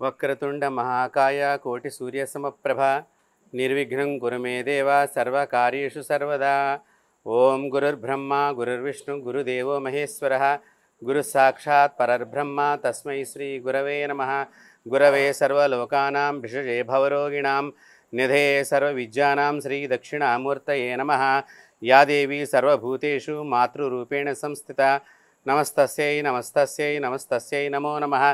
వక్రతుండ మహాకాయ కోటి సూర్యసమప్రభ నిర్విఘ్నం కురు మే దేవ సర్వకార్యేషు సర్వదా. ఓం గురుర్బ్రహ్మ గురుర్విష్ణు గురుదేవో మహేశ్వర గురు సాక్షాత్ పరబ్రహ్మ తస్మై శ్రీ గురవే నమః. గురవే సర్వలోకానాం భిషజే భవరోగిణాం నిధే సర్వవిద్యానాం శ్రీ దక్షిణామూర్తయే నమః. యా దేవీ సర్వభూతేషు మాతృరూపేణ సంస్థిత. నమస్తస్యై నమస్తస్యై నమస్తస్యై నమో నమః.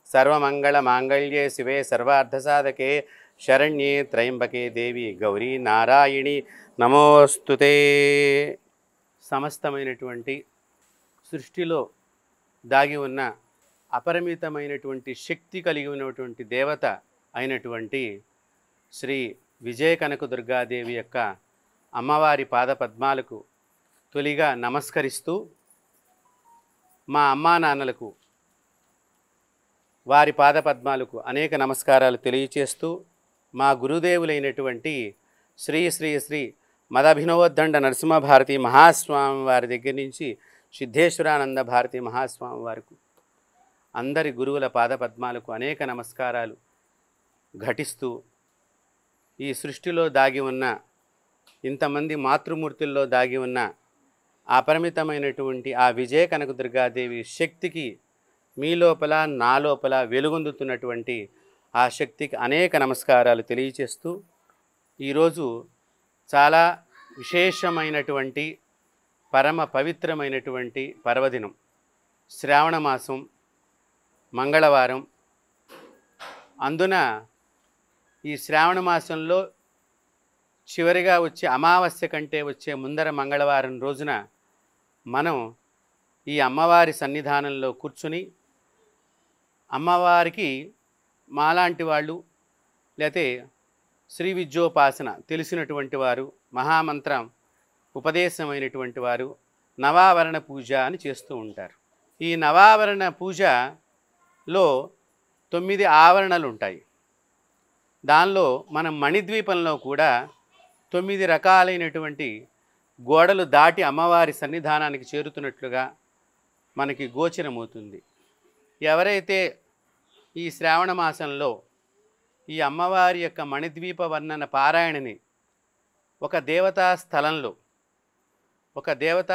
సర్వమంగళమాంగళ్యే శివే సర్వార్థసాధకే శరణ్యే త్రయంబకే దేవి గౌరీ నారాయణి నమోస్తుతే. సమస్తమైనటువంటి సృష్టిలో దాగి ఉన్న అపరిమితమైనటువంటి శక్తి కలిగి ఉన్నటువంటి దేవత అయినటువంటి శ్రీ విజయ కనకదుర్గాదేవి యొక్క అమ్మవారి పాదపద్మాలకు తొలిగా నమస్కరిస్తూ, మా అమ్మా నాన్నలకు వారి పాదపద్మాలకు అనేక నమస్కారాలు తెలియచేస్తూ, మా గురుదేవులైనటువంటి శ్రీ శ్రీ శ్రీ మదభినవోద్దండ నరసింహభారతి మహాస్వామి వారి దగ్గర నుంచి సిద్ధేశ్వరానంద భారతి మహాస్వామి వారికి అందరి గురువుల పాదపద్మాలకు అనేక నమస్కారాలు ఘటిస్తూ, ఈ సృష్టిలో దాగి ఉన్న ఇంతమంది మాతృమూర్తుల్లో దాగి ఉన్న అపరిమితమైనటువంటి ఆ విజయ కనకదుర్గాదేవి శక్తికి మీ లోపల నా లోపల వెలుగొందుతున్నటువంటి ఆ శక్తికి అనేక నమస్కారాలు తెలియచేస్తూ, ఈరోజు చాలా విశేషమైనటువంటి పరమ పవిత్రమైనటువంటి పర్వదినం, శ్రావణ మాసం, మంగళవారం. అందున ఈ శ్రావణ మాసంలో చివరిగా వచ్చే అమావాస్య కంటే వచ్చే ముందర మంగళవారం రోజున మనం ఈ అమ్మవారి సన్నిధానంలో కూర్చుని అమ్మవారికి మాలాంటి వాళ్ళు లేతే శ్రీ విద్యోపాసన తెలిసినటువంటి వారు, మహామంత్రం ఉపదేశమైనటువంటి వారు నవావరణ పూజ అని చేస్తూ ఉంటారు. ఈ నవావరణ పూజలో 9 ఆవరణలు ఉంటాయి. దానిలో మనం మణిద్వీపంలో కూడా 9 రకాలైనటువంటి గోడలు దాటి అమ్మవారి సన్నిధానానికి చేరుతున్నట్లుగా మనకి గోచరమవుతుంది. ఎవరైతే ఈ శ్రావణ మాసంలో ఈ అమ్మవారి యొక్క మణిద్వీప వర్ణన పారాయణని ఒక దేవతా స్థలంలో, ఒక దేవత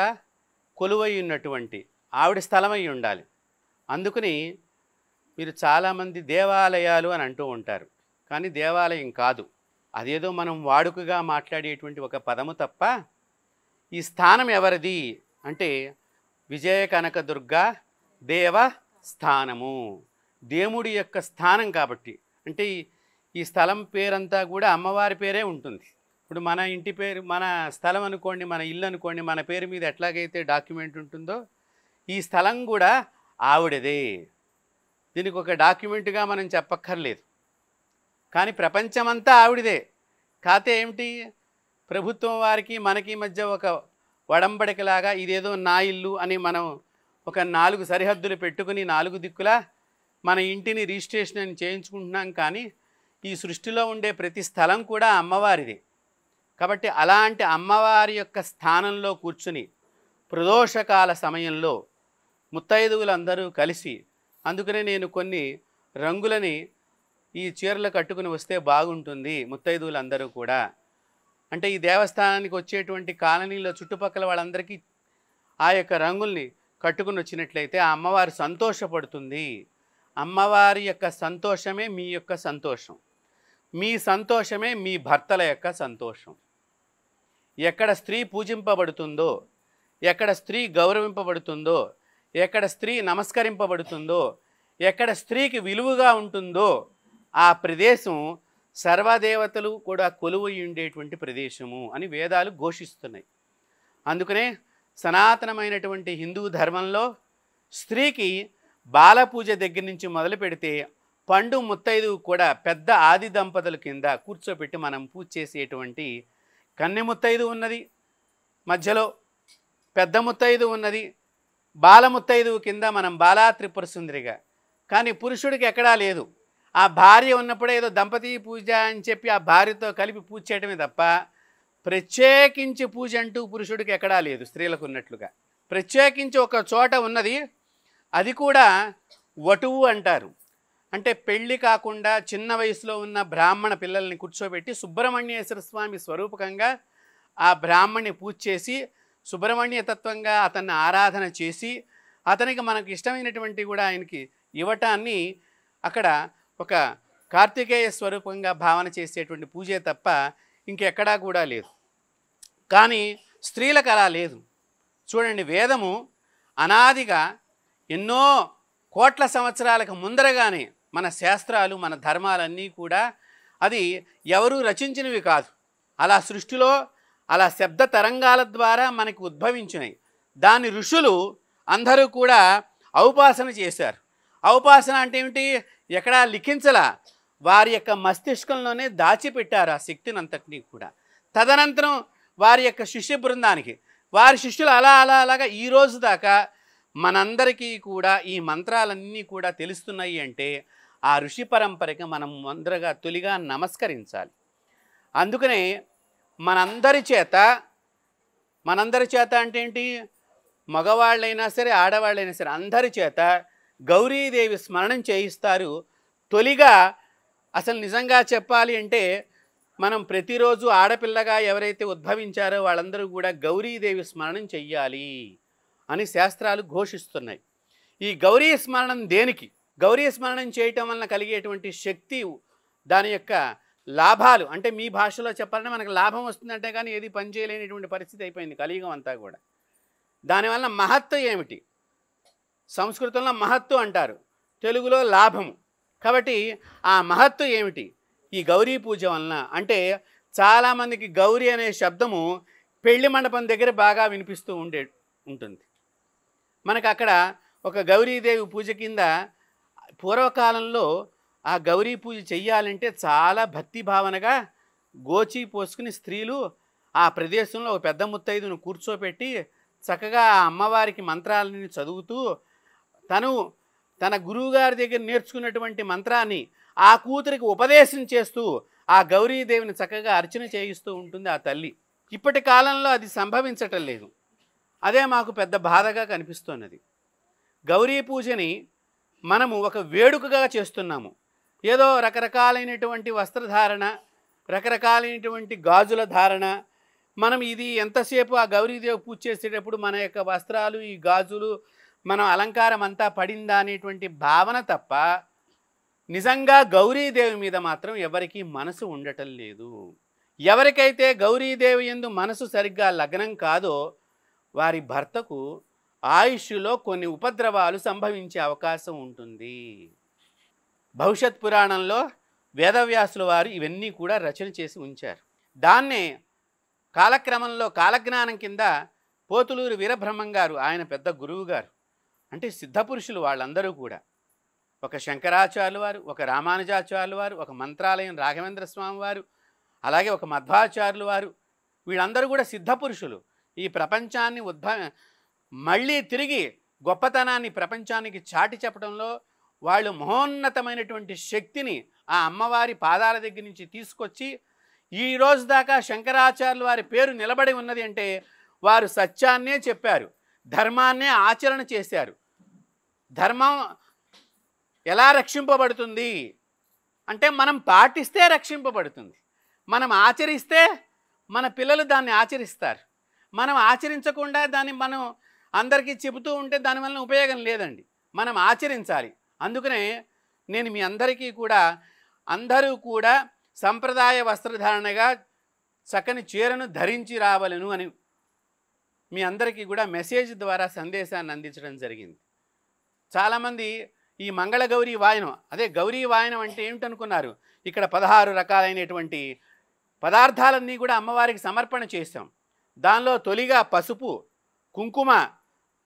కొలువై ఉన్నటువంటి ఆవిడ స్థలమై ఉండాలి. అందుకని మీరు చాలామంది దేవాలయాలు అని అంటూ ఉంటారు, కానీ దేవాలయం కాదు, అదేదో మనం వాడుకగా మాట్లాడేటువంటి ఒక పదము తప్ప. ఈ స్థానం ఎవరిది అంటే విజయ కనకదుర్గా దేవస్థానము, దేవుడి యొక్క స్థానం. కాబట్టి అంటే ఈ స్థలం పేరంతా కూడా అమ్మవారి పేరే ఉంటుంది. ఇప్పుడు మన ఇంటి పేరు, మన స్థలం అనుకోండి, మన ఇల్లు అనుకోండి, మన పేరు మీద ఎట్లాగైతే డాక్యుమెంట్ ఉంటుందో ఈ స్థలం కూడా ఆవిడదే. దీనికి ఒక డాక్యుమెంట్గా మనం చెప్పక్కర్లేదు, కానీ ప్రపంచమంతా ఆవిడదే. కాతే ఏమిటి, ప్రభుత్వం వారికి మనకి మధ్య ఒక వడంబడికలాగా ఇదేదో నా ఇల్లు అని మనం ఒక 4 సరిహద్దులు పెట్టుకుని 4 దిక్కులా మన ఇంటిని రిజిస్ట్రేషన్ అని చేయించుకుంటున్నాం. కానీ ఈ సృష్టిలో ఉండే ప్రతి స్థలం కూడా అమ్మవారిది. కాబట్టి అలాంటి అమ్మవారి యొక్క స్థానంలో కూర్చుని ప్రదోషకాల సమయంలో ముత్తైదువులందరూ కలిసి, అందుకనే నేను కొన్ని రంగులని ఈ చీరలు కట్టుకుని వస్తే బాగుంటుంది ముత్తైదువులందరూ కూడా. అంటే ఈ దేవస్థానానికి వచ్చేటువంటి కాలనీలో చుట్టుపక్కల వాళ్ళందరికీ ఆ యొక్క రంగుల్ని కట్టుకుని వచ్చినట్లయితే ఆ అమ్మవారు సంతోషపడుతుంది. అమ్మవారి యొక్క సంతోషమే మీ యొక్క సంతోషం, మీ సంతోషమే మీ భర్తల యొక్క సంతోషం. ఎక్కడ స్త్రీ పూజింపబడుతుందో, ఎక్కడ స్త్రీ గౌరవింపబడుతుందో, ఎక్కడ స్త్రీ నమస్కరింపబడుతుందో, ఎక్కడ స్త్రీకి విలువగా ఉంటుందో ఆ ప్రదేశం సర్వదేవతలు కూడా కొలువై ఉండేటువంటి ప్రదేశము అని వేదాలు ఘోషిస్తున్నాయి. అందుకనే సనాతనమైనటువంటి హిందూ ధర్మంలో స్త్రీకి బాలపూజ దగ్గర నుంచి మొదలు పెడితే పండు ముత్తైదు కూడా పెద్ద ఆది దంపతుల కింద కూర్చోబెట్టి మనం పూజ చేసేటువంటి కన్నె ముత్తైదు ఉన్నది, మధ్యలో పెద్ద ముత్తైదు ఉన్నది, బాలముత్తైదు కింద మనం బాలా త్రిపుర సుందరిగా. కానీ పురుషుడికి ఎక్కడా లేదు. ఆ భార్య ఉన్నప్పుడే ఏదో దంపతి పూజ అని చెప్పి ఆ భార్యతో కలిపి పూజ చేయడమే తప్ప ప్రత్యేకించి పూజ అంటూ పురుషుడికి ఎక్కడా లేదు. స్త్రీలకు ఉన్నట్లుగా ప్రత్యేకించి ఒక చోట ఉన్నది, అది కూడా వటువు అంటారు. అంటే పెళ్ళి కాకుండా చిన్న వయసులో ఉన్న బ్రాహ్మణ పిల్లల్ని కూర్చోబెట్టి సుబ్రహ్మణ్యేశ్వర స్వామి స్వరూపకంగా ఆ బ్రాహ్మణ్ణి పూజ చేసి సుబ్రహ్మణ్య తత్వంగా అతన్ని ఆరాధన చేసి అతనికి మనకు ఇష్టమైనటువంటి కూడా ఆయనకి ఇవ్వటాన్ని అక్కడ ఒక కార్తికేయ స్వరూపంగా భావన చేసేటువంటి పూజే తప్ప ఇంకెక్కడా కూడా లేదు. కానీ స్త్రీలకు అలా లేదు. చూడండి, వేదము అనాదిగా ఎన్నో కోట్ల సంవత్సరాలకు ముందరగానే మన శాస్త్రాలు మన ధర్మాలన్నీ కూడా అది ఎవరూ రచించినవి కాదు. అలా సృష్టిలో అలా శబ్ద తరంగాల ద్వారా మనకి ఉద్భవించినాయి. దాని ఋషులు అందరూ కూడా ఔపాసన చేశారు. ఔపాసన అంటే ఏమిటి? ఎక్కడా లిఖించలా, వారి యొక్క మస్తిష్కంలోనే దాచిపెట్టారు ఆ శక్తిని అంతటినీ కూడా. తదనంతరం వారి యొక్క శిష్య బృందానికి వారి శిష్యులు అలాగా ఈ రోజు దాకా మనందరికీ కూడా ఈ మంత్రాలన్నీ కూడా తెలుస్తున్నాయి అంటే ఆ ఋషి పరంపరకి మనం ముందరగా తొలిగా నమస్కరించాలి. అందుకనే మనందరి చేత అంటే ఏంటి? మగవాళ్ళైనా సరే ఆడవాళ్ళైనా సరే అందరి చేత గౌరీదేవి స్మరణం చేయిస్తారు. తొలిగా అసలు నిజంగా చెప్పాలి అంటే మనం ప్రతిరోజు ఆడపిల్లగా ఎవరైతే ఉద్భవించారో వాళ్ళందరూ కూడా గౌరీదేవి స్మరణం చెయ్యాలి అని శాస్త్రాలు ఘోషిస్తున్నాయి. ఈ గౌరీ స్మరణం దేనికి? గౌరీ స్మరణం చేయటం వలన కలిగేటువంటి శక్తి, దాని యొక్క లాభాలు అంటే మీ భాషలో చెప్పాలంటే మనకు లాభం వస్తుందంటే కానీ ఏది పనిచేయలేనటువంటి పరిస్థితి అయిపోయింది కలియుగం అంతా కూడా. దానివల్ల మహత్తు ఏమిటి? సంస్కృతంలో మహత్తు అంటారు, తెలుగులో లాభము. కాబట్టి ఆ మహత్తు ఏమిటి ఈ గౌరీ పూజ వలన అంటే చాలామందికి గౌరీ అనే శబ్దము పెళ్లి మండపం దగ్గర బాగా వినిపిస్తూ ఉంటుంది. మనకు అక్కడ ఒక గౌరీదేవి పూజ కింద పూర్వకాలంలో ఆ గౌరీ పూజ చెయ్యాలంటే చాలా భక్తి భావనగా గోచి పోసుకుని స్త్రీలు ఆ ప్రదేశంలో ఒక పెద్ద ముత్తైదును కూర్చోపెట్టి చక్కగా ఆ అమ్మవారికి మంత్రాలని చదువుతూ తన గురువుగారి దగ్గర నేర్చుకున్నటువంటి మంత్రాన్ని ఆ కూతురికి ఉపదేశం చేస్తూ ఆ గౌరీదేవిని చక్కగా అర్చన చేయిస్తూ ఉంటుంది ఆ తల్లి. ఇప్పటి కాలంలో అది సంభవించటం లేదు. అదే మాకు పెద్ద బాధగా కనిపిస్తున్నది. గౌరీ పూజని మనము ఒక వేడుకగా చేస్తున్నాము. ఏదో రకరకాలైనటువంటి వస్త్రధారణ, రకరకాలైనటువంటి గాజుల ధారణ, మనం ఇది ఎంతసేపు ఆ గౌరీదేవి పూజ చేసేటప్పుడు మన యొక్క వస్త్రాలు ఈ గాజులు మనం అలంకారం అంతా పడిందా అనేటువంటి భావన తప్ప నిజంగా గౌరీదేవి మీద మాత్రం ఎవరికీ మనసు ఉండటం లేదు. ఎవరికైతే గౌరీదేవి యందు మనసు సరిగ్గా లగ్నం కాదో వారి భర్తకు ఆయుష్లో కొన్ని ఉపద్రవాలు సంభవించే అవకాశం ఉంటుంది. భవిష్యత్ పురాణంలో వేదవ్యాసుల వారు ఇవన్నీ కూడా రచన చేసి ఉంచారు. దాన్నే కాలక్రమంలో కాలజ్ఞానం కింద పోతులూరు వీరబ్రహ్మం గారు, ఆయన పెద్ద గురువు గారు, అంటే సిద్ధపురుషులు వాళ్ళందరూ కూడా, ఒక శంకరాచార్యులు వారు, ఒక రామానుజాచార్యులు వారు, ఒక మంత్రాలయం రాఘవేంద్ర స్వామి వారు, అలాగే ఒక మధ్వాచార్యులు వారు, వీళ్ళందరూ కూడా సిద్ధపురుషులు. ఈ ప్రపంచాన్ని మళ్ళీ తిరిగి గొప్పతనాన్ని ప్రపంచానికి చాటి చెప్పడంలో వాళ్ళు మహోన్నతమైనటువంటి శక్తిని ఆ అమ్మవారి పాదాల దగ్గర నుంచి తీసుకొచ్చి ఈ రోజు దాకా శంకరాచార్యుల వారి పేరు నిలబడి ఉన్నది అంటే వారు సత్యాన్నే చెప్పారు, ధర్మాన్నే ఆచరణ చేశారు. ధర్మం ఎలా రక్షింపబడుతుంది అంటే మనం పాటిస్తే రక్షింపబడుతుంది, మనం ఆచరిస్తే మన పిల్లలు దాన్ని ఆచరిస్తారు. మనం ఆచరించకుండా దాన్ని మనం అందరికీ చెబుతూ ఉంటే దానివల్ల ఉపయోగం లేదండి. మనం ఆచరించాలి. అందుకనే నేను మీ అందరికీ కూడా అందరూ కూడా సంప్రదాయ వస్త్రధారణగా చక్కని చీరను ధరించి రావాలను అని మీ అందరికీ కూడా మెసేజ్ ద్వారా సందేశాన్ని అందించడం జరిగింది. చాలామంది ఈ మంగళగౌరీ వాయనం, అదే గౌరీ వాయనం అంటే ఏమిటనుకున్నారు? ఇక్కడ 16 రకాలైనటువంటి పదార్థాలన్నీ కూడా అమ్మవారికి సమర్పణ చేశాం. దానిలో తొలిగా పసుపు, కుంకుమ,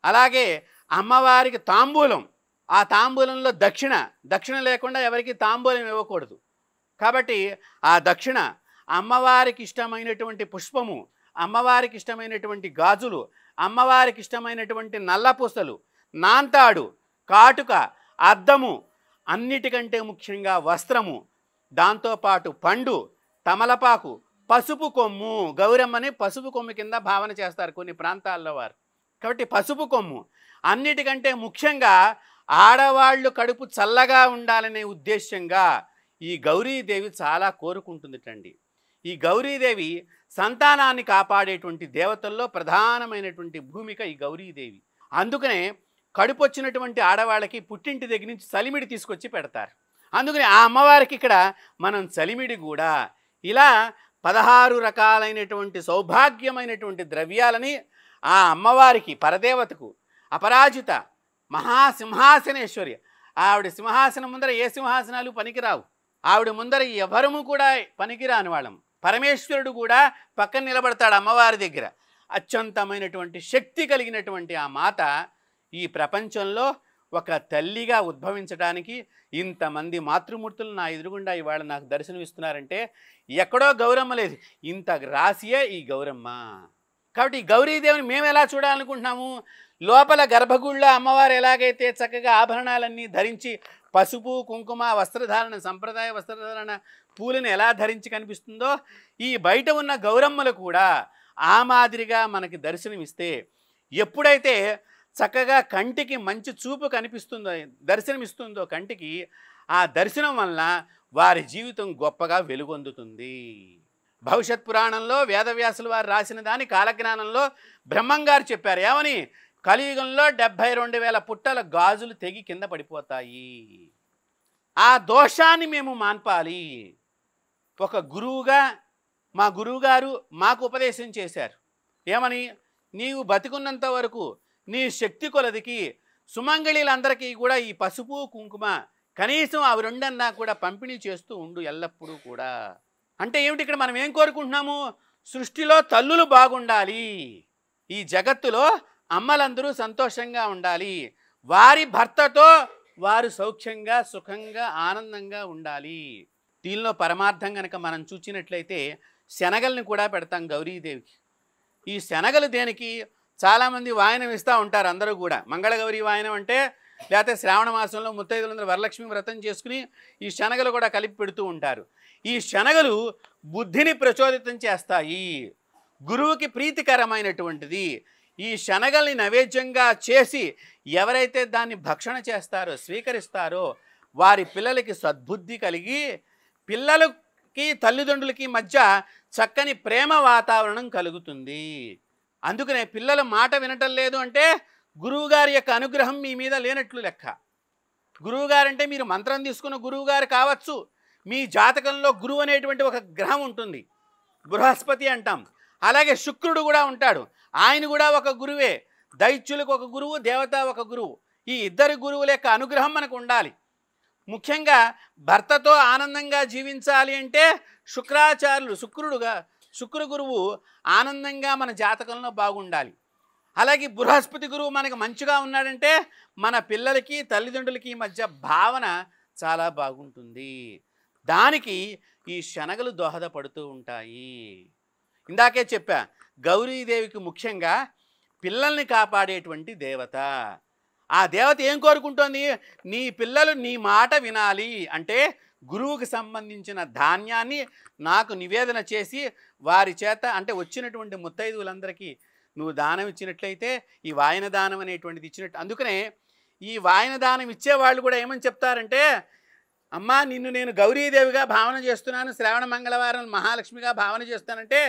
అలాగే అమ్మవారికి తాంబూలం, ఆ తాంబూలంలో దక్షిణ లేకుండా ఎవరికి తాంబూలం ఇవ్వకూడదు. కాబట్టి ఆ దక్షిణ, అమ్మవారికి ఇష్టమైనటువంటి పుష్పము, అమ్మవారికి ఇష్టమైనటువంటి గాజులు, అమ్మవారికి ఇష్టమైనటువంటి నల్లపూసలు, నాంతాడు, కాటుక, అద్దము, అన్నిటికంటే ముఖ్యంగా వస్త్రము, దాంతోపాటు పండు, తమలపాకు, పసుపు కొమ్ము. గౌరమ్మని పసుపు కొమ్ము కింద భావన చేస్తారు కొన్ని ప్రాంతాల్లో వారు. కాబట్టి పసుపు కొమ్ము, అన్నిటికంటే ముఖ్యంగా ఆడవాళ్ళు కడుపు చల్లగా ఉండాలనే ఉద్దేశంగా ఈ గౌరీదేవి చాలా కోరుకుంటుందిటండి. ఈ గౌరీదేవి సంతానాన్ని కాపాడేటువంటి దేవతల్లో ప్రధానమైనటువంటి భూమిక ఈ గౌరీదేవి. అందుకనే కడుపు వచ్చినటువంటి ఆడవాళ్ళకి పుట్టింటి దగ్గర నుంచి చలిమిడి తీసుకొచ్చి పెడతారు. అందుకని ఆ అమ్మవారికి ఇక్కడ మనం చలిమిడి కూడా ఇలా 16 రకాలైనటువంటి సౌభాగ్యమైనటువంటి ద్రవ్యాలని ఆ అమ్మవారికి పరదేవతకు అపరాజిత మహాసింహాసనేశ్వరి, ఆవిడ సింహాసనం ముందర ఏ సింహాసనాలు పనికిరావు, ఆవిడ ముందర ఎవరము కూడా పనికిరాని వాళ్ళం. పరమేశ్వరుడు కూడా పక్కన నిలబడతాడు అమ్మవారి దగ్గర. అత్యంతమైనటువంటి శక్తి కలిగినటువంటి ఆ మాత ఈ ప్రపంచంలో ఒక తల్లిగా ఉద్భవించడానికి ఇంతమంది మాతృమూర్తులు నా ఎదురుగుండా ఇవాళ నాకు దర్శనమిస్తున్నారంటే ఎక్కడో గౌరమ్మ లేదు, ఇంత రాసియే ఈ గౌరమ్మ. కాబట్టి ఈ గౌరీదేవిని మేము ఎలా చూడాలనుకుంటున్నాము? లోపల గర్భగుడిలో అమ్మవారు ఎలాగైతే చక్కగా ఆభరణాలన్నీ ధరించి పసుపు కుంకుమ వస్త్రధారణ సంప్రదాయ వస్త్రధారణ పూలను ఎలా ధరించి కనిపిస్తుందో ఈ బయట ఉన్న గౌరమ్మలు కూడా ఆ మాదిరిగా మనకి దర్శనమిస్తే, ఎప్పుడైతే చక్కగా కంటికి మంచి చూపు కనిపిస్తుందో దర్శనమిస్తుందో కంటికి, ఆ దర్శనం వలన వారి జీవితం గొప్పగా వెలుగొందుతుంది. భవిష్యత్ పురాణంలో వేదవ్యాసులు వారు రాసిన దాని కాలజ్ఞానంలో బ్రహ్మంగారు చెప్పారు. ఏమని? కలియుగంలో 72,000 పుట్టల గాజులు తెగి కింద పడిపోతాయి. ఆ దోషాన్ని మేము మాన్పాలి. ఒక గురువుగా మా గురువుగారు మాకు ఉపదేశం చేశారు. ఏమని? నీవు బతికున్నంత వరకు నీ శక్తి కొలదికి సుమంగళీలందరికీ కూడా ఈ పసుపు కుంకుమ కనీసం అవి రెండన్నా కూడా పంపిణీ చేస్తూ ఉండు ఎల్లప్పుడూ కూడా. అంటే ఏమిటి? ఇక్కడ మనం ఏం కోరుకుంటున్నాము? సృష్టిలో తల్లులు బాగుండాలి, ఈ జగత్తులో అమ్మలందరూ సంతోషంగా ఉండాలి, వారి భర్తతో వారు సౌఖ్యంగా సుఖంగా ఆనందంగా ఉండాలి. దీనిలో పరమార్థం కనుక మనం చూచినట్లయితే శనగల్ని కూడా పెడతాం గౌరీదేవికి. ఈ శనగలు దేనికి? చాలామంది వాయనం ఇస్తూ ఉంటారు అందరూ కూడా. మంగళగౌరి వాయనం అంటే, లేకపోతే శ్రావణ మాసంలో ముత్తైదులందరూ వరలక్ష్మి వ్రతం చేసుకుని ఈ శనగలు కూడా కలిపి పెడుతూ ఉంటారు. ఈ శనగలు బుద్ధిని ప్రచోదితం చేస్తాయి, గురువుకి ప్రీతికరమైనటువంటిది. ఈ శనగల్ని నైవేద్యంగా చేసి ఎవరైతే దాన్ని భక్షణ చేస్తారో స్వీకరిస్తారో వారి పిల్లలకి సద్బుద్ధి కలిగి పిల్లలకి తల్లిదండ్రులకి మధ్య చక్కని ప్రేమ వాతావరణం కలుగుతుంది. అందుకనే పిల్లల మాట వినటం లేదు అంటే గురువుగారి యొక్క అనుగ్రహం మీ మీద లేనట్లు లెక్క. గురువుగారంటే మీరు మంత్రం తీసుకున్న గురువుగారు కావచ్చు, మీ జాతకంలో గురువు అనేటువంటి ఒక గ్రహం ఉంటుంది, బృహస్పతి అంటాం. అలాగే శుక్రుడు కూడా ఉంటాడు, ఆయన కూడా ఒక గురువే. దైత్యులకు ఒక గురువు, దేవత ఒక గురువు. ఈ ఇద్దరు గురువుల యొక్క అనుగ్రహం మనకు ఉండాలి. ముఖ్యంగా భర్తతో ఆనందంగా జీవించాలి అంటే శుక్ర గురువు ఆనందంగా మన జాతకంలో బాగుండాలి. అలాగే బృహస్పతి గురువు మనకు మంచిగా ఉన్నాడంటే మన పిల్లలకి తల్లిదండ్రులకి మధ్య భావన చాలా బాగుంటుంది. దానికి ఈ శనగలు దోహదపడుతూ ఉంటాయి. ఇందాకే చెప్పా, గౌరీదేవికి ముఖ్యంగా పిల్లల్ని కాపాడేటువంటి దేవత. ఆ దేవత ఏం కోరుకుంటోంది? నీ పిల్లలు నీ మాట వినాలి అంటే గురువుకి సంబంధించిన ధాన్యాన్ని నాకు నివేదన చేసి వారి చేత, అంటే వచ్చినటువంటి ముత్తైదువులందరికీ నువ్వు దానం ఇచ్చినట్లయితే ఈ వాయన దానం అనేటువంటిది ఇచ్చినట్టు. అందుకనే ఈ వాయన దానం ఇచ్చేవాళ్ళు కూడా ఏమని చెప్తారంటే, అమ్మా నిన్ను నేను గౌరీదేవిగా భావన చేస్తున్నాను, శ్రావణ మంగళవారం మహాలక్ష్మిగా భావన చేస్తానంటే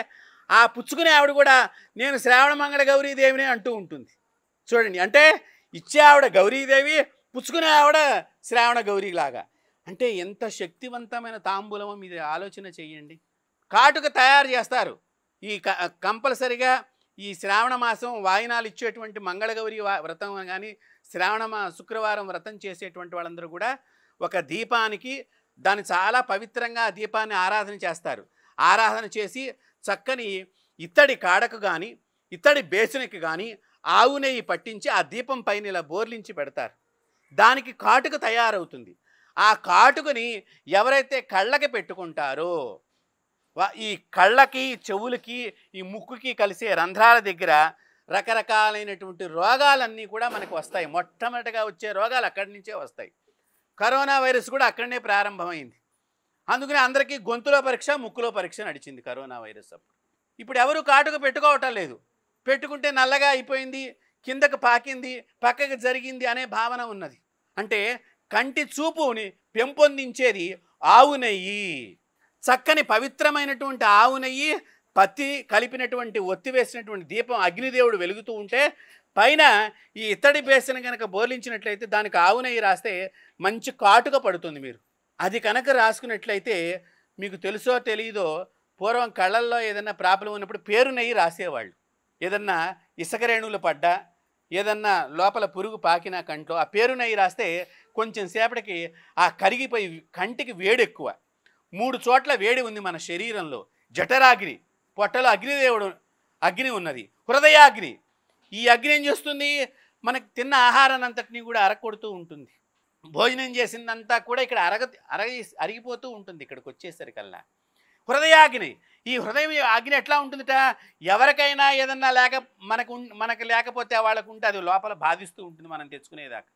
ఆ పుచ్చుకునే ఆవిడ కూడా నేను శ్రావణ మంగళ గౌరీదేవినే అంటూ ఉంటుంది. చూడండి, అంటే ఇచ్చే ఆవిడ గౌరీదేవి, పుచ్చుకునే ఆవిడ శ్రావణ గౌరీలాగా. అంటే ఎంత శక్తివంతమైన తాంబూలమో మీరు ఆలోచన చేయండి. కాటుక తయారు చేస్తారు. ఈ కంపల్సరిగా ఈ శ్రావణ మాసం వాయినాలు ఇచ్చేటువంటి మంగళగౌరి వ్రతం కానీ శుక్రవారం వ్రతం చేసేటువంటి వాళ్ళందరూ కూడా ఒక దీపానికి దాన్ని చాలా పవిత్రంగా ఆ దీపాన్ని ఆరాధన చేస్తారు. ఆరాధన చేసి చక్కని ఇత్తడి కాడకు కానీ ఇత్తడి బేసిన్కి కానీ ఆవు నెయ్యి పట్టించి ఆ దీపం పైన ఇలా బోర్లించి పెడతారు. దానికి కాటుక తయారవుతుంది. ఆ కాటుకని ఎవరైతే కళ్ళకి పెట్టుకుంటారో ఈ కళ్ళకి చెవులకి ఈ ముక్కుకి కలిసే రంధ్రాల దగ్గర రకరకాలైనటువంటి రోగాలన్నీ కూడా మనకు వస్తాయి. మొట్టమొదటిగా వచ్చే రోగాలు అక్కడి నుంచే వస్తాయి. కరోనా వైరస్ కూడా అక్కడనే ప్రారంభమైంది. అందుకని అందరికీ గొంతులో పరీక్ష ముక్కులో పరీక్ష నడిచింది కరోనా వైరస్ అప్పుడు. ఇప్పుడు ఎవరు కాటుక పెట్టుకోవటం లేదు. పెట్టుకుంటే నల్లగా అయిపోయింది, కిందకు పాకింది, పక్కకి జరిగింది అనే భావన ఉన్నది. అంటే కంటి చూపుని పెంపొందించేది ఆవు నెయ్యి. చక్కని పవిత్రమైనటువంటి ఆవు నెయ్యి, పత్తి కలిపినటువంటి ఒత్తి వేసినటువంటి దీపం అగ్నిదేవుడు వెలుగుతూ ఉంటే పైన ఈ ఇత్తడి బేసన కనుక బోర్లించినట్లయితే దానికి ఆవు నెయ్యి రాస్తే మంచి కాటుక పడుతుంది. మీరు అది కనుక రాసుకున్నట్లయితే మీకు తెలుసో తెలియదో పూర్వం కళ్ళల్లో ఏదన్నా ప్రాబ్లం ఉన్నప్పుడు పేరు నెయ్యి రాసేవాళ్ళు. ఏదన్నా ఇసుక రేణువులు పడ్డా, ఏదన్నా లోపల పురుగు పాకినా కంట్లో ఆ పేరు నెయ్యి రాస్తే కొంచెం సేపటికి ఆ కరిగిపోయి కంటికి వేడి ఎక్కువ. 3 చోట్ల వేడి ఉంది మన శరీరంలో. జఠరాగ్ని, పొట్టలో అగ్నిదేవుడు అగ్ని ఉన్నది, హృదయాగ్ని. ఈ అగ్ని ఏం చేస్తుంది? మనకు తిన్న ఆహారాన్ని అంతటినీ కూడా అరగొడుతూ ఉంటుంది. భోజనం చేసిందంతా కూడా ఇక్కడ అరిగిపోతూ ఉంటుంది. ఇక్కడికి వచ్చేసరికల్లా హృదయాగ్ని. ఈ హృదయం అగ్ని ఎట్లా ఉంటుందిట? ఎవరికైనా ఏదన్నా మనకు లేకపోతే వాళ్ళకు ఉంటే అది లోపల బాధిస్తూ ఉంటుంది మనం తెచ్చుకునేదాకా.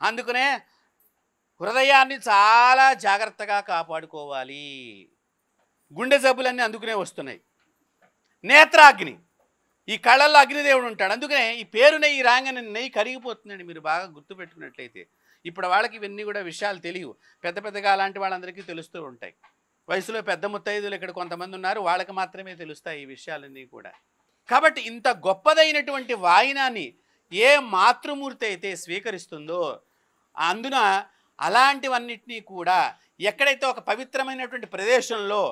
అందుకనే హృదయాన్ని చాలా జాగ్రత్తగా కాపాడుకోవాలి. గుండె జబ్బులన్నీ అందుకునే వస్తున్నాయి. నేత్రాగ్ని, ఈ కళ్ళల్లో అగ్నిదేవుడు ఉంటాడు. అందుకనే ఈ పేరు నెయ్యి రాగానే నెయ్యి కరిగిపోతుందండి. మీరు బాగా గుర్తుపెట్టుకున్నట్లయితే ఇప్పుడు వాళ్ళకి ఇవన్నీ కూడా విషయాలు తెలియవు. పెద్ద పెద్దగా అలాంటి వాళ్ళందరికీ తెలుస్తూ ఉంటాయి. వయసులో పెద్ద ముత్తైదులు ఇక్కడ కొంతమంది ఉన్నారు, వాళ్ళకి మాత్రమే తెలుస్తాయి ఈ విషయాలన్నీ కూడా. కాబట్టి ఇంత గొప్పదైనటువంటి వాయినాన్ని ఏ మాతృమూర్తి అయితే స్వీకరిస్తుందో అందున అలాంటివన్నిటినీ కూడా ఎక్కడైతే ఒక పవిత్రమైనటువంటి ప్రదేశంలో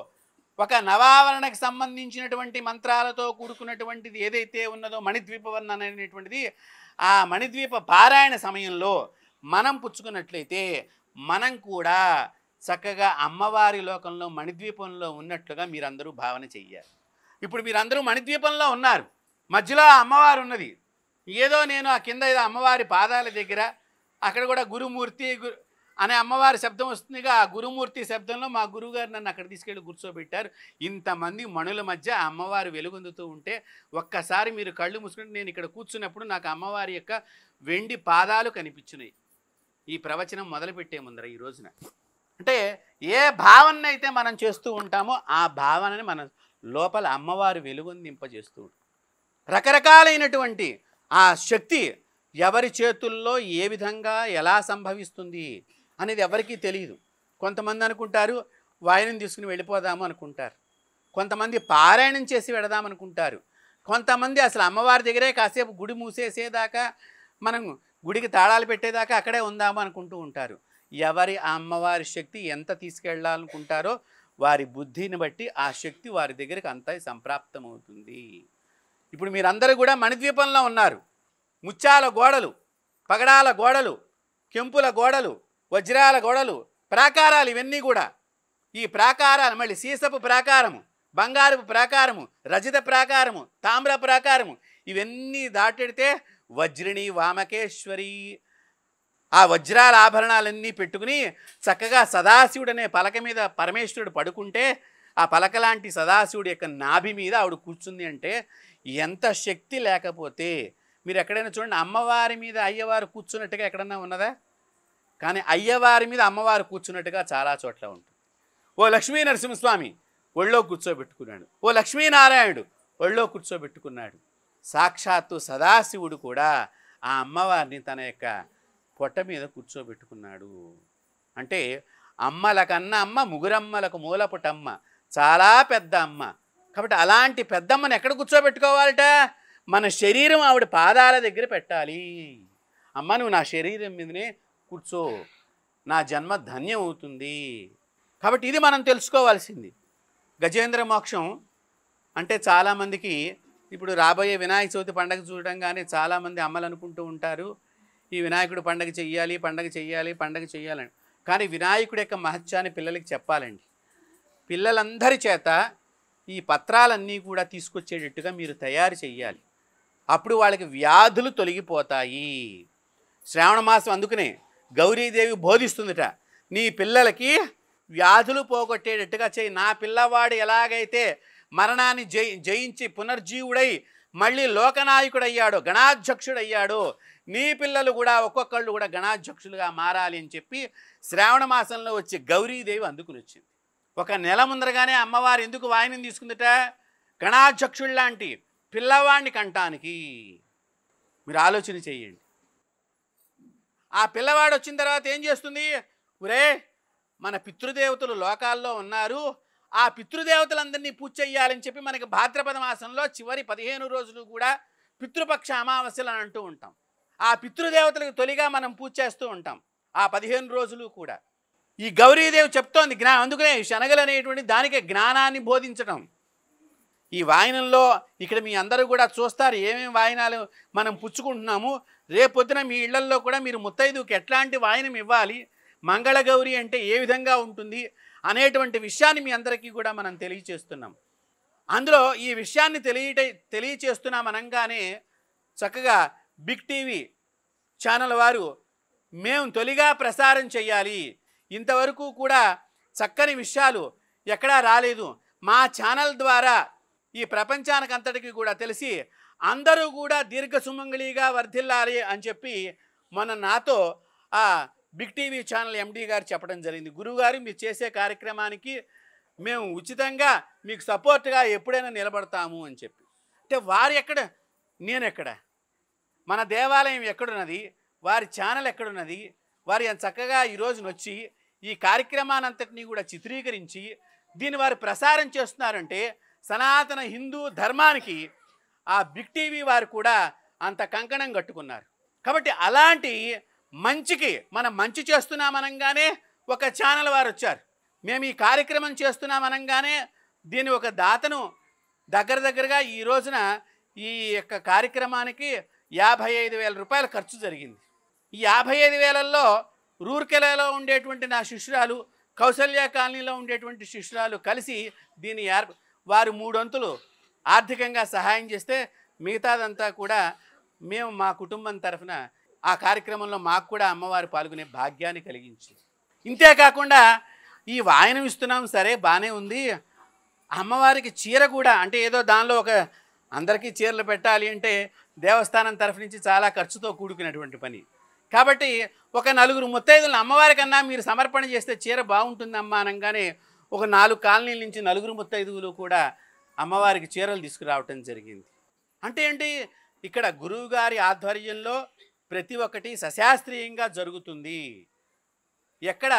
ఒక నవావరణకు సంబంధించినటువంటి మంత్రాలతో కూడుకున్నటువంటిది ఏదైతే ఉన్నదో మణిద్వీపవర్ణన అనేటువంటిది, ఆ మణిద్వీప పారాయణ సమయంలో మనం పుచ్చుకున్నట్లయితే మనం కూడా చక్కగా అమ్మవారి లోకంలో మణిద్వీపంలో ఉన్నట్లుగా మీరందరూ భావన చెయ్యాలి. ఇప్పుడు మీరందరూ మణిద్వీపంలో ఉన్నారు, మధ్యలో అమ్మవారు ఉన్నది. ఏదో నేను ఆ కింద ఏదో అమ్మవారి పాదాల దగ్గర అక్కడ కూడా గురుమూర్తి అనే అమ్మవారి శబ్దం వస్తుందిగా. ఆ గురుమూర్తి శబ్దంలో మా గురువుగారు నన్ను అక్కడ తీసుకెళ్ళి కూర్చోబెట్టారు. ఇంతమంది మణుల మధ్య అమ్మవారు వెలుగొందుతూ ఉంటే ఒక్కసారి మీరు కళ్ళు మూసుకుంటే నేను ఇక్కడ కూర్చున్నప్పుడు నాకు అమ్మవారి యొక్క వెండి పాదాలు కనిపించినాయి. ఈ ప్రవచనం మొదలుపెట్టే ముందర ఈ రోజున అంటే ఏ భావన అయితే మనం చేస్తూ ఉంటామో ఆ భావనని మన లోపల అమ్మవారు వెలుగొందింపజేస్తూ ఉంటాం. రకరకాలైనటువంటి ఆ శక్తి ఎవరి చేతుల్లో ఏ విధంగా ఎలా సంభవిస్తుంది అనేది ఎవరికీ తెలియదు. కొంతమంది అనుకుంటారు వాయినం తీసుకుని వెళ్ళిపోదాము అనుకుంటారు, కొంతమంది పారాయణం చేసి వెళదామనుకుంటారు, కొంతమంది అసలు అమ్మవారి దగ్గరే కాసేపు గుడి మూసేసేదాకా మనం గుడికి తాళాలు పెట్టేదాకా అక్కడే ఉందాము అనుకుంటూ ఉంటారు. ఎవరి అమ్మవారి శక్తి ఎంత తీసుకెళ్ళాలనుకుంటారో వారి బుద్ధిని బట్టి ఆ శక్తి వారి దగ్గరికి అంతా సంప్రాప్తమవుతుంది. ఇప్పుడు మీరందరూ కూడా మణిద్వీపంలో ఉన్నారు. ముత్యాల గోడలు, పగడాల గోడలు, కెంపుల గోడలు, వజ్రాల గోడలు, ప్రాకారాలు, ఇవన్నీ కూడా ఈ ప్రాకారాలు మళ్ళీ సీసపు ప్రాకారము, బంగారపు ప్రాకారము, రజిత ప్రాకారము, తామ్ర ప్రాకారము, ఇవన్నీ దాటెడితే వజ్రిణి వామకేశ్వరి ఆ వజ్రాల ఆభరణాలన్నీ పెట్టుకుని చక్కగా సదాశివుడు అనే పలక మీద పరమేశ్వరుడు పడుకుంటే ఆ పలక లాంటి సదాశివుడి యొక్క నాభి మీద ఆవిడ కూర్చుంది అంటే ఎంత శక్తి లేకపోతే మీరు ఎక్కడైనా చూడండి, అమ్మవారి మీద అయ్యవారు కూర్చున్నట్టుగా ఎక్కడన్నా ఉన్నదా? కానీ అయ్యవారి మీద అమ్మవారు కూర్చున్నట్టుగా చాలా చోట్ల ఉంటుంది. ఓ లక్ష్మీ నరసింహస్వామి ఒళ్ళో కూర్చోబెట్టుకున్నాడు, ఓ లక్ష్మీనారాయణుడు ఒళ్ళో కూర్చోబెట్టుకున్నాడు. సాక్షాత్తు సదాశివుడు కూడా ఆ అమ్మవారిని తన యొక్క పొట్ట మీద కూర్చోబెట్టుకున్నాడు. అంటే అమ్మలకన్నా అమ్మ, ముగురమ్మలకు మూలపుటమ్మ, చాలా పెద్ద అమ్మ. కాబట్టి అలాంటి పెద్దమ్మని ఎక్కడ కూర్చోబెట్టుకోవాలట? మన శరీరం ఆవిడ పాదాల దగ్గర పెట్టాలి. అమ్మ నువ్వు నా శరీరం మీదనే కూర్చో, నా జన్మ ధన్యం అవుతుంది. కాబట్టి ఇది మనం తెలుసుకోవాల్సింది. గజేంద్ర మోక్షం అంటే చాలామందికి ఇప్పుడు రాబోయే వినాయక చవితి పండగ చూడంగానే చాలామంది అమ్మలు అనుకుంటూ ఉంటారు ఈ వినాయకుడు పండగ చెయ్యాలి, పండగ చెయ్యాలి, పండగ చెయ్యాలని. కానీ వినాయకుడి యొక్క మహత్యాన్ని పిల్లలకి చెప్పాలండి. పిల్లలందరి చేత ఈ పత్రాలన్నీ కూడా తీసుకొచ్చేటట్టుగా మీరు తయారు చెయ్యాలి. అప్పుడు వాళ్ళకి వ్యాధులు తొలగిపోతాయి. శ్రావణ మాసం అందుకనే గౌరీదేవి బోధిస్తుందిట, నీ పిల్లలకి వ్యాధులు పోగొట్టేటట్టుగా చేయి. నా పిల్లవాడు ఎలాగైతే మరణాన్ని జయించి పునర్జీవుడై మళ్ళీ లోకనాయకుడయ్యాడో, గణాధ్యక్షుడయ్యాడో, నీ పిల్లలు కూడా ఒక్కొక్కళ్ళు కూడా గణాధ్యక్షులుగా మారాలి అని చెప్పి శ్రావణ మాసంలో వచ్చి గౌరీదేవి అందుకుని వచ్చింది. ఒక నెల ముందరగానే అమ్మవారు ఎందుకు వాయినం తీసుకుందిట? గణాధ్యక్షుడు లాంటి పిల్లవాడిని కంటానికి. మీరు ఆలోచన చేయండి. ఆ పిల్లవాడు వచ్చిన తర్వాత ఏం చేస్తుంది? ఒరే, మన పితృదేవతలు లోకాల్లో ఉన్నారు, ఆ పితృదేవతలందరినీ పూజ చెయ్యాలని చెప్పి మనకి భాద్రపద మాసంలో చివరి 15 రోజులు కూడా పితృపక్ష అమావాస్యలు అని అంటూ ఉంటాం. ఆ పితృదేవతలకు తొలిగా మనం పూజ చేస్తూ ఉంటాం ఆ 15 రోజులు కూడా. ఈ గౌరీదేవి చెప్తోంది అందుకనే శనగలు అనేటువంటి దానికే జ్ఞానాన్ని బోధించడం. ఈ వాయనంలో ఇక్కడ మీ అందరూ కూడా చూస్తారు ఏమేమి వాయనాలు మనం పుచ్చుకుంటున్నాము. రేపొద్దున మీ ఇళ్లల్లో కూడా మీరు ముత్తైదుకి ఎట్లాంటి వాయనం ఇవ్వాలి, మంగళగౌరి అంటే ఏ విధంగా ఉంటుంది అనేటువంటి విషయాన్ని మీ అందరికీ కూడా మనం తెలియచేస్తున్నాం. అందులో ఈ విషయాన్ని తెలియచేస్తున్నాం అనగానే చక్కగా బిగ్ టీవీ ఛానల్ వారు మేము తొలిగా ప్రసారం చేయాలి, ఇంతవరకు కూడా చక్కని విషయాలు ఎక్కడా రాలేదు, మా ఛానల్ ద్వారా ఈ ప్రపంచానికి అంతటికి కూడా తెలిసి అందరూ కూడా దీర్ఘ సుమంగళిగా వర్ధిల్లాలి అని చెప్పి మొన్న నాతో ఆ బిగ్ టీవీ ఛానల్ ఎండి గారు చెప్పడం జరిగింది. గురువుగారు మీరు చేసే కార్యక్రమానికి మేము ఉచితంగా మీకు సపోర్ట్గా ఎప్పుడైనా నిలబడతాము అని చెప్పి. అంటే వారు ఎక్కడ, నేను ఎక్కడ, మన దేవాలయం ఎక్కడున్నది, వారి ఛానల్ ఎక్కడున్నది, వారు ఎంత చక్కగా ఈ రోజున వచ్చి ఈ కార్యక్రమానంతటినీ కూడా చిత్రీకరించి దీన్ని వారు ప్రసారం చేస్తున్నారంటే సనాతన హిందూ ధర్మానికి ఆ బిగ్ టీవీ వారు కూడా అంత కంకణం కట్టుకున్నారు. కాబట్టి అలాంటి మంచికి మనం మంచి చేస్తున్నామనగానే ఒక ఛానల్ వారు వచ్చారు, మేము ఈ కార్యక్రమం చేస్తున్నామనగానే దీని ఒక దాతను దగ్గరగా ఈ రోజున ఈ యొక్క కార్యక్రమానికి 55,000 రూపాయల ఖర్చు జరిగింది. ఈ 55,000ల్లో రూర్కెలలో ఉండేటువంటి నా శిష్యురాలు, కౌసల్య కాలనీలో ఉండేటువంటి శిష్యురాలు కలిసి దీని వారు 3 వంతులు ఆర్థికంగా సహాయం చేస్తే మిగతాదంతా కూడా మేము మా కుటుంబం తరఫున ఆ కార్యక్రమంలో మాకు కూడా అమ్మవారు పాల్గొనే భాగ్యాన్ని కలిగించింది. ఇంతేకాకుండా ఈ వాయనం ఇస్తున్నాం సరే బాగానే ఉంది, అమ్మవారికి చీర కూడా అంటే ఏదో దానిలో ఒక అందరికీ చీరలు పెట్టాలి అంటే దేవస్థానం తరఫు నుంచి చాలా ఖర్చుతో కూడుకున్నటువంటి పని. కాబట్టి ఒక 4 ముత్తైదులను అమ్మవారి కన్నా మీరు సమర్పణ చేస్తే చీర బాగుంటుందమ్మా అనగానే ఒక 4 కాలనీల నుంచి 4 ముత్తైదువులు కూడా అమ్మవారికి చీరలు తీసుకురావటం జరిగింది. అంటే ఏంటి, ఇక్కడ గురువుగారి ఆధ్వర్యంలో ప్రతి ఒక్కటి సశాస్త్రీయంగా జరుగుతుంది. ఎక్కడ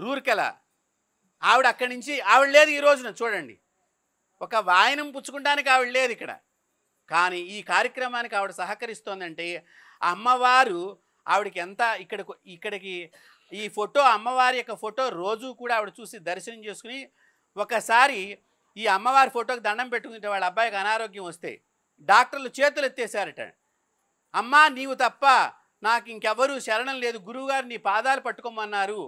రూర్కెల ఆవిడ అక్కడి నుంచి ఆవిడ లేదు ఈ రోజున చూడండి, ఒక వాయనం పుచ్చుకుంటానికి ఆవిడ లేదు ఇక్కడ, కానీ ఈ కార్యక్రమానికి ఆవిడ సహకరిస్తోందంటే అమ్మవారు ఆవిడకి ఎంత ఇక్కడికి ఈ ఫోటో అమ్మవారి యొక్క ఫోటో రోజు కూడా ఆవిడ చూసి దర్శనం చేసుకుని ఒకసారి ఈ అమ్మవారి ఫోటోకి దండం పెట్టుకుంటే వాళ్ళ అబ్బాయికి అనారోగ్యం వస్తే డాక్టర్లు చేతులు ఎత్తేసారట, అమ్మా నీవు తప్ప నాకు ఇంకెవరూ శరణం లేదు, గురువుగారు నీ పాదాలు పట్టుకోమన్నారు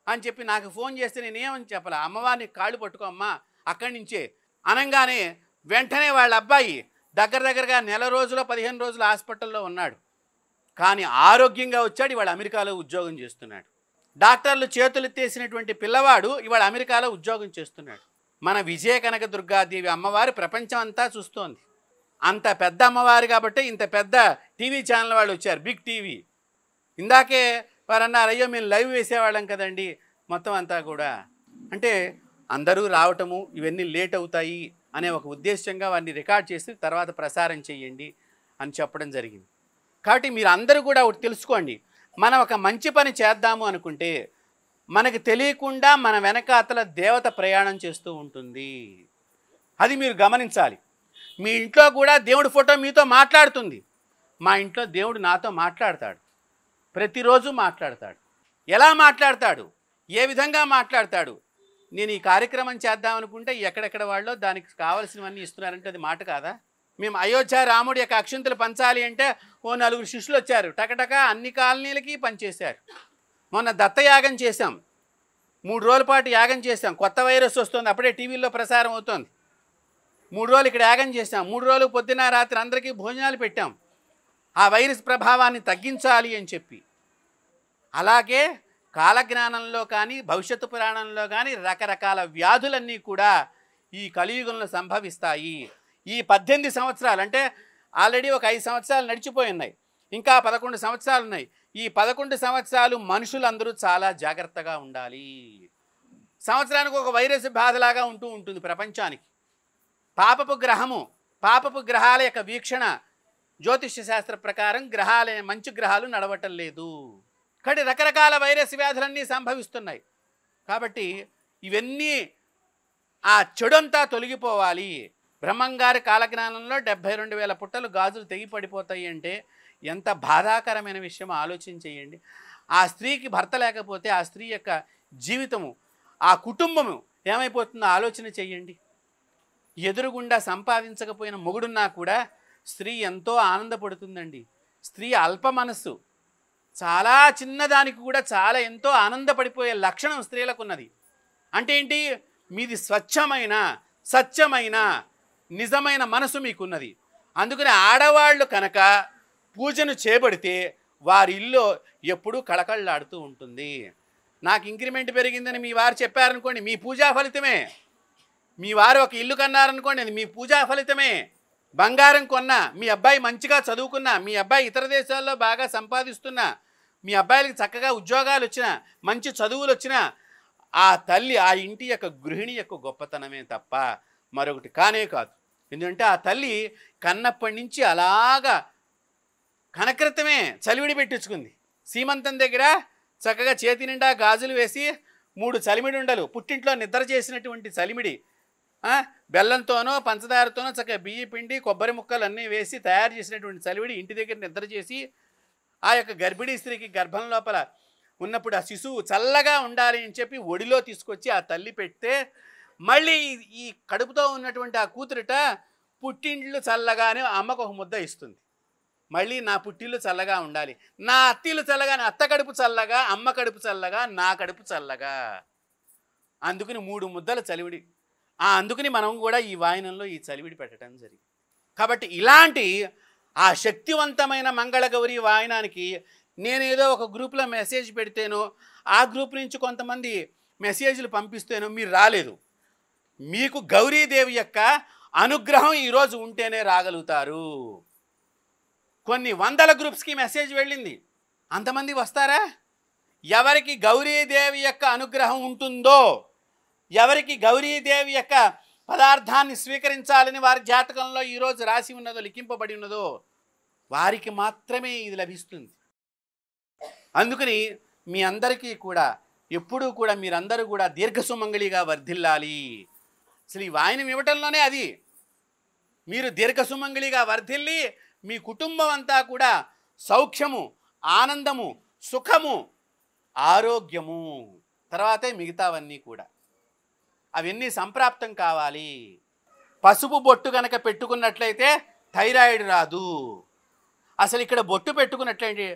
అని చెప్పి నాకు ఫోన్ చేస్తే నేనేమని చెప్పాలి, అమ్మవారిని కాళ్ళు పట్టుకోమ్మా అక్కడి నుంచే అనగానే వెంటనే వాళ్ళ అబ్బాయి దగ్గరగా 1 రోజులో 15 రోజులు హాస్పిటల్లో ఉన్నాడు, కానీ ఆరోగ్యంగా వచ్చాడు. ఇవాళ అమెరికాలో ఉద్యోగం చేస్తున్నాడు. డాక్టర్లు చేతులు ఎత్తేసినటువంటి పిల్లవాడు ఇవాళ అమెరికాలో ఉద్యోగం చేస్తున్నాడు. మన విజయ కనక దుర్గాదేవి అమ్మవారు ప్రపంచం అంతా చూస్తోంది. అంత పెద్ద అమ్మవారు కాబట్టి ఇంత పెద్ద టీవీ ఛానల్ వాళ్ళు వచ్చారు, బిగ్ టీవీ. ఇందాకే వారు అన్నారు, అయ్యో మేము లైవ్ వేసేవాళ్ళం కదండి మొత్తం అంతా కూడా. అంటే అందరూ రావటము ఇవన్నీ లేట్ అవుతాయి అనే ఒక ఉద్దేశంగా వారిని రికార్డ్ చేసి తర్వాత ప్రసారం చేయండి అని చెప్పడం జరిగింది. కాబట్టి మీరు అందరూ కూడా ఒకటి తెలుసుకోండి, మనం ఒక మంచి పని చేద్దాము అనుకుంటే మనకు తెలియకుండా మన వెనకాతల దేవత ప్రయాణం చేస్తూ ఉంటుంది. అది మీరు గమనించాలి. మీ ఇంట్లో కూడా దేవుడి ఫోటో మీతో మాట్లాడుతుంది. మా ఇంట్లో దేవుడు నాతో మాట్లాడతాడు, ప్రతిరోజు మాట్లాడతాడు. ఎలా మాట్లాడతాడు, ఏ విధంగా మాట్లాడతాడు? నేను ఈ కార్యక్రమం చేద్దామనుకుంటే ఎక్కడెక్కడ వాళ్ళో దానికి కావాల్సినవన్నీ ఇస్తున్నారంటే అది మాట కాదా? మేము అయోధ్య రాముడి యొక్క అక్షింతలు పంచాలి అంటే ఓ 4 శిష్యులు వచ్చారు, టకటక అన్ని కాలనీలకి పనిచేశారు. మొన్న దత్తయాగం చేశాం, 3 రోజుల పాటు యాగం చేశాం. కొత్త వైరస్ వస్తుంది, అప్పుడే టీవీల్లో ప్రసారం అవుతుంది. 3 రోజులు ఇక్కడ యాగం చేశాం. 3 రోజులు పొద్దున రాత్రి అందరికీ భోజనాలు పెట్టాం, ఆ వైరస్ ప్రభావాన్ని తగ్గించాలి అని చెప్పి. అలాగే కాలజ్ఞానంలో కానీ భవిష్యత్తు పురాణంలో కానీ రకరకాల వ్యాధులన్నీ కూడా ఈ కలియుగంలో సంభవిస్తాయి. ఈ 18 సంవత్సరాలు అంటే ఆల్రెడీ ఒక 5 సంవత్సరాలు నడిచిపోయి ఉన్నాయి, ఇంకా 11 సంవత్సరాలు ఉన్నాయి. ఈ 11 సంవత్సరాలు మనుషులందరూ చాలా జాగ్రత్తగా ఉండాలి. సంవత్సరానికి ఒక వైరస్ బాధలాగా ఉంటుంది ప్రపంచానికి. పాపపు గ్రహాల యొక్క వీక్షణ జ్యోతిష్య శాస్త్ర ప్రకారం మంచి గ్రహాలు నడవటం లేదు. కాబట్టి రకరకాల వైరస్ వ్యాధులన్నీ సంభవిస్తున్నాయి. కాబట్టి ఇవన్నీ ఆ చెడంతా తొలగిపోవాలి. బ్రహ్మంగారి కాలజ్ఞానంలో 72,000 పుట్టలు గాజులు తెగి పడిపోతాయి అంటే ఎంత బాధాకరమైన విషయం ఆలోచించేయండి. ఆ స్త్రీకి భర్త లేకపోతే ఆ స్త్రీ యొక్క జీవితము, ఆ కుటుంబము ఏమైపోతుందో ఆలోచన చెయ్యండి. ఎదురుగుండా సంపాదించకపోయిన మొగుడున్నా కూడా స్త్రీ ఎంతో ఆనందపడుతుందండి. స్త్రీ అల్ప మనస్సు, చాలా చిన్నదానికి కూడా చాలా ఎంతో ఆనందపడిపోయే లక్షణం స్త్రీలకు ఉన్నది. అంటే ఏంటి? మీది స్వచ్ఛమైన సత్యమైన నిజమైన మనసు మీకున్నది. అందుకని ఆడవాళ్ళు కనుక పూజను చేపడితే వారి ఇల్లు ఎప్పుడూ కళకళలాడుతూ ఉంటుంది. నాకు ఇంక్రిమెంట్ పెరిగిందని మీ వారు చెప్పారనుకోండి, మీ పూజా ఫలితమే. మీ వారు ఒక ఇల్లు కన్నారనుకోండి, అది మీ పూజా ఫలితమే. బంగారం కొన్నా, మీ అబ్బాయి మంచిగా చదువుకున్నా, మీ అబ్బాయి ఇతర దేశాల్లో బాగా సంపాదిస్తున్నా, మీ అబ్బాయిలకి చక్కగా ఉద్యోగాలు వచ్చినా, మంచి చదువులు వచ్చినా, ఆ తల్లి ఆ ఇంటి యొక్క గృహిణి యొక్క గొప్పతనమే తప్ప మరొకటి కానే కాదు. ఎందుకంటే ఆ తల్లి కన్నప్పటి నుంచి అలాగా కనకృతమే చలివిడి పెట్టించుకుంది. సీమంతం దగ్గర చక్కగా చేతి నిండా గాజులు వేసి 3 చలిమిడి ఉండలు, పుట్టింట్లో నిద్ర చేసినటువంటి చలిమిడి, బెల్లంతోనో పంచదారతోనో చక్కగా బియ్య పిండి కొబ్బరి ముక్కలు అన్నీ వేసి తయారు చేసినటువంటి చలివిడి ఇంటి దగ్గర నిద్ర చేసి ఆ యొక్క గర్భిణీ స్త్రీకి గర్భం లోపల ఉన్నప్పుడు ఆ శిశువు చల్లగా ఉండాలి అని చెప్పి ఒడిలో తీసుకొచ్చి ఆ తల్లి పెడితే మళ్ళీ ఈ కడుపుతో ఉన్నటువంటి ఆ కూతురిట పుట్టింట్లు చల్లగానే అమ్మకు ఒక ముద్ద ఇస్తుంది. మళ్ళీ నా పుట్టిల్లు చల్లగా ఉండాలి, నా అత్తిల్లు చల్లగా, అత్త కడుపు చల్లగా, అమ్మ కడుపు చల్లగా, నా కడుపు చల్లగా. అందుకని 3 ముద్దల చలివిడి. అందుకని మనం కూడా ఈ వాయనంలో ఈ చలివిడి పెట్టడం జరిగింది. కాబట్టి ఇలాంటి ఆ శక్తివంతమైన మంగళగౌరి వాయనానికి నేనేదో ఒక గ్రూప్లో మెసేజ్ పెడితేనో ఆ గ్రూప్ నుంచి కొంతమంది మెసేజ్లు పంపిస్తేనో మీరు రాలేదు. మీకు గౌరీదేవి యొక్క అనుగ్రహం ఈరోజు ఉంటేనే రాగలుగుతారు. కొన్ని వందల గ్రూప్స్కి మెసేజ్ వెళ్ళింది, అంతమంది వస్తారా? ఎవరికి గౌరీదేవి యొక్క అనుగ్రహం ఉంటుందో, ఎవరికి గౌరీదేవి యొక్క పదార్థాన్ని స్వీకరించాలని వారి జాతకంలో ఈరోజు రాసి ఉన్నదో, లిఖింపబడి ఉన్నదో, వారికి మాత్రమే ఇది లభిస్తుంది. అందుకని మీ అందరికీ కూడా ఎప్పుడూ కూడా మీరందరూ కూడా దీర్ఘసుమంగళిగా వర్ధిల్లాలి. అసలు ఈ వాయనం ఇవ్వటంలోనే అది. మీరు దీర్ఘసుమంగళిగా వర్ధిల్లి మీ కుటుంబం అంతా కూడా సౌఖ్యము, ఆనందము, సుఖము, ఆరోగ్యము, తర్వాతే మిగతావన్నీ కూడా అవన్నీ సంప్రాప్తం కావాలి. పసుపు బొట్టు కనుక పెట్టుకున్నట్లయితే థైరాయిడ్ రాదు. అసలు ఇక్కడ బొట్టు పెట్టుకున్నట్లయితే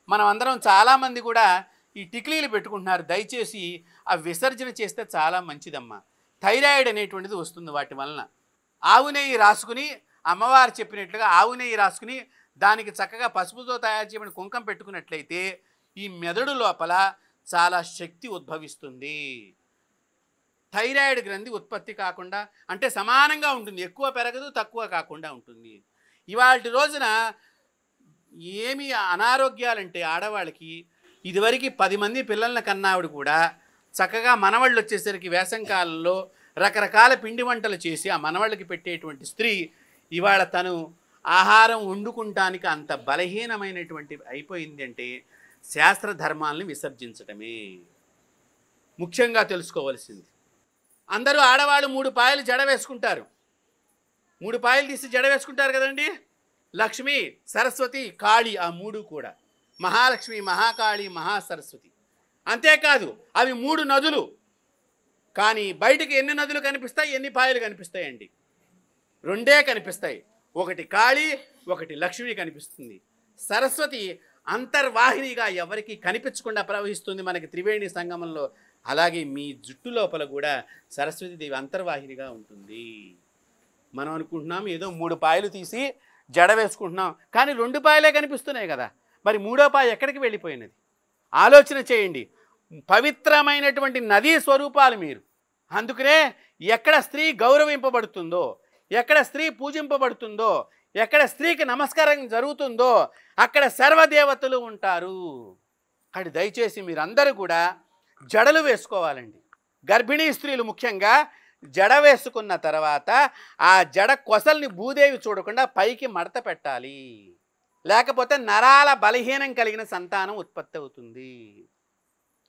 మనం అందరం చాలామంది కూడా ఈ టిక్లీలు పెట్టుకుంటున్నారు. దయచేసి అవి విసర్జన చేస్తే చాలా మంచిదమ్మా. థైరాయిడ్ అనేటువంటిది వస్తుంది వాటి వలన. ఆవు నెయ్యి రాసుకుని, అమ్మవారు చెప్పినట్లుగా ఆవు నెయ్యి రాసుకుని దానికి చక్కగా పసుపుతో తయారు చేయబడిన కుంకం పెట్టుకున్నట్లయితే ఈ మెదడు లోపల చాలా శక్తి ఉద్భవిస్తుంది. థైరాయిడ్ గ్రంథి ఉత్పత్తి కాకుండా, అంటే సమానంగా ఉంటుంది, ఎక్కువ పెరగదు తక్కువ కాకుండా ఉంటుంది. ఇవాళ రోజున ఏమి అనారోగ్యాలంటే ఆడవాళ్ళకి ఇదివరకు 10 మంది పిల్లల్ని కన్నావిడ కూడా చక్కగా మనవాళ్ళు వచ్చేసరికి వేసంకాలంలో రకరకాల పిండి వంటలు చేసి ఆ మనవాళ్ళకి పెట్టేటువంటి స్త్రీ ఇవాళ తను ఆహారం వండుకుంటానికి అంత బలహీనమైనటువంటి అయిపోయింది. అంటే శాస్త్ర ధర్మాలను విసర్జించడమే ముఖ్యంగా తెలుసుకోవాల్సింది. అందరూ ఆడవాళ్ళు 3 పాయలు జడ వేసుకుంటారు. 3 పాయలు తీసి జడ వేసుకుంటారు కదండి. లక్ష్మి, సరస్వతి, కాళి, ఆ 3 కూడా, మహాలక్ష్మి, మహాకాళి, మహాసరస్వతి. అంతేకాదు అవి 3 నదులు. కానీ బయటికి ఎన్ని నదులు కనిపిస్తాయి, ఎన్ని పాయలు కనిపిస్తాయండి? 2 కనిపిస్తాయి. ఒకటి కాళి, ఒకటి లక్ష్మి కనిపిస్తుంది. సరస్వతి అంతర్వాహినిగా ఎవరికి కనిపించకుండా ప్రవహిస్తుంది మనకి త్రివేణి సంగమంలో. అలాగే మీ జుట్టు లోపల కూడా సరస్వతీదేవి అంతర్వాహినిగా ఉంటుంది. మనం అనుకుంటున్నాం ఏదో 3 పాయలు తీసి జడ వేసుకుంటున్నాం, కానీ 2 పాయలే కనిపిస్తున్నాయి కదా. మరి 3వ పాయ ఎక్కడికి వెళ్ళిపోయినది? ఆలోచన చేయండి. పవిత్రమైనటువంటి నదీ స్వరూపాలు మీరు. అందుకనే ఎక్కడ స్త్రీ గౌరవింపబడుతుందో, ఎక్కడ స్త్రీ పూజింపబడుతుందో, ఎక్కడ స్త్రీకి నమస్కారం జరుగుతుందో అక్కడ సర్వదేవతలు ఉంటారు. అక్కడ దయచేసి మీరందరూ కూడా జడలు వేసుకోవాలండి. గర్భిణీ స్త్రీలు ముఖ్యంగా జడ వేసుకున్న తర్వాత ఆ జడ కొసల్ని భూదేవి చూడకుండా పైకి మడత పెట్టాలి. లేకపోతే నరాల బలహీనం కలిగిన సంతానం ఉత్పత్తి అవుతుంది.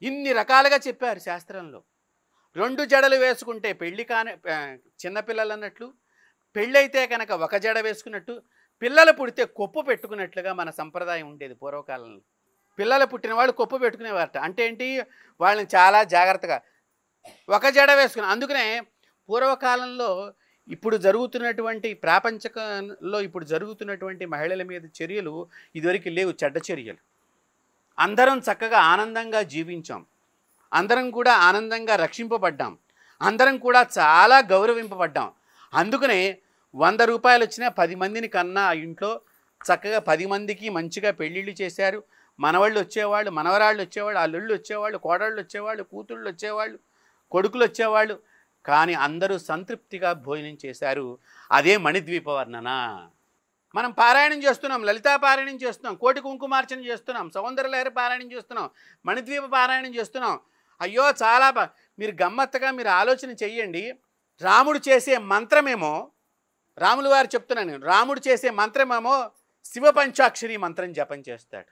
ఇన్ని రకాలుగా చెప్పారు శాస్త్రంలో. 2 జడలు వేసుకుంటే పెళ్ళి కాని చిన్నపిల్లలు అన్నట్లు, పెళ్ళైతే కనుక ఒక జడ వేసుకున్నట్టు, పిల్లలు పుడితే కొప్పు పెట్టుకున్నట్లుగా మన సంప్రదాయం ఉండేది పూర్వకాలంలో. పిల్లలు పుట్టిన వాళ్ళు కొప్పు పెట్టుకునేవారట. అంటే ఏంటి, వాళ్ళని చాలా జాగ్రత్తగా ఒక జడ వేసుకుని. అందుకనే పూర్వకాలంలో ఇప్పుడు జరుగుతున్నటువంటి ప్రాపంచకంలో ఇప్పుడు జరుగుతున్నటువంటి మహిళల మీద చర్యలు ఇదివరకు లేవు, చెడ్డ చర్యలు. అందరం చక్కగా ఆనందంగా జీవించాం, అందరం కూడా ఆనందంగా రక్షింపబడ్డాం, అందరం కూడా చాలా గౌరవింపబడ్డాం. అందుకనే 100 రూపాయలు వచ్చినా 10 మందిని కన్నా ఆ ఇంట్లో చక్కగా 10 మందికి మంచిగా పెళ్ళిళ్ళు చేశారు. మనవాళ్ళు వచ్చేవాళ్ళు, మనవరాళ్ళు వచ్చేవాళ్ళు, అల్లుళ్ళు వచ్చేవాళ్ళు, కోడళ్ళు వచ్చేవాళ్ళు, కూతుళ్ళు వచ్చేవాళ్ళు, కొడుకులు వచ్చేవాళ్ళు. కానీ అందరూ సంతృప్తిగా భోజనం చేశారు. అదే మణిద్వీప వర్ణన. మనం పారాయణం చేస్తున్నాం, లలితా పారాయణం చేస్తున్నాం, కోటి కుంకుమార్చన చేస్తున్నాం, సౌందర్యలహరి పారాయణం చేస్తున్నాం, మణిద్వీప పారాయణం చేస్తున్నాం. అయ్యో చాలా మీరు గమ్మత్తుగా మీరు ఆలోచన చెయ్యండి. రాముడు చేసే మంత్రమేమో, రాములు వారు చెప్తున్నాను నేను, రాముడు చేసే మంత్రమేమో శివపంచాక్షరి మంత్రం జపం చేస్తాడు.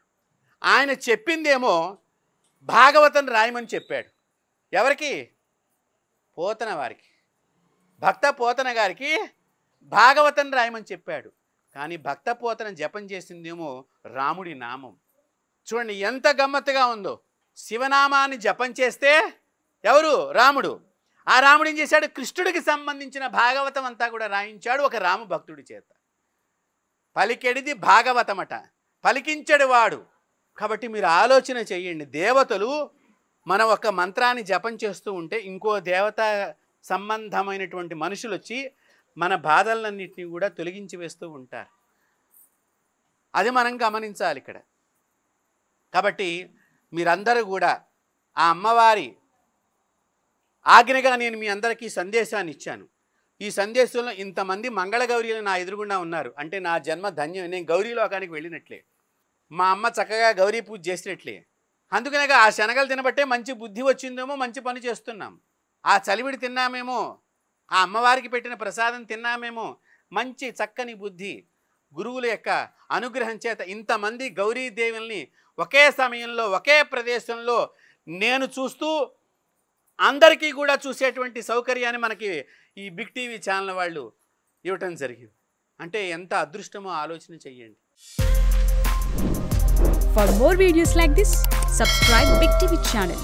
ఆయన చెప్పిందేమో భాగవతం రాయమని చెప్పాడు. ఎవరికి? పోతన వారికి, భక్త పోతన గారికి భాగవతం రాయమని చెప్పాడు. కానీ భక్త పోతన జపం చేసిందేమో రాముడి నామం. చూడండి ఎంత గమ్మత్తుగా ఉందో. శివనామాన్ని జపం చేస్తే ఎవరు? రాముడు. ఆ రాముడు ఏం చేశాడు? కృష్ణుడికి సంబంధించిన భాగవతం అంతా కూడా రాయించాడు ఒక రామ భక్తుడి చేత. పలికెడిది భాగవతమట, పలికించడు వాడు. కాబట్టి మీరు ఆలోచన చెయ్యండి. దేవతలు మనం ఒక మంత్రాన్ని జపం చేస్తూ ఉంటే ఇంకో దేవత సంబంధమైనటువంటి మనుషులు వచ్చి మన బాధలన్నింటినీ కూడా తొలగించి వేస్తూ ఉంటారు. అది మనం గమనించాలి ఇక్కడ. కాబట్టి మీరందరూ కూడా ఆ అమ్మవారి ఆజ్ఞగా నేను మీ అందరికీ సందేశాన్ని ఇచ్చాను. ఈ సందేశంలో ఇంతమంది మంగళగౌరీలు నా ఎదురుగుండా ఉన్నారు అంటే నా జన్మ ధన్యం. నేను గౌరీ లోకానికి వెళ్ళినట్లే, మా అమ్మ చక్కగా గౌరీ పూజ చేసినట్లే. అందుకనే ఆ శనగలు తినబట్టే మంచి బుద్ధి వచ్చిందేమో, మంచి పని చేస్తున్నాం. ఆ చలివిడి తిన్నామేమో, ఆ అమ్మవారికి పెట్టిన ప్రసాదం తిన్నామేమో, మంచి చక్కని బుద్ధి గురువుల యొక్క అనుగ్రహం చేత ఇంతమంది గౌరీదేవుల్ని ఒకే సమయంలో ఒకే ప్రదేశంలో నేను చూస్తూ అందరికీ కూడా చూసేటువంటి సౌకర్యాన్ని మనకి ఈ బిగ్ టీవీ ఛానల్ వాళ్ళు ఇవ్వటం జరిగింది. అంటే ఎంత అదృష్టమో ఆలోచన చెయ్యండి. For more videos like this, subscribe Big TV channel.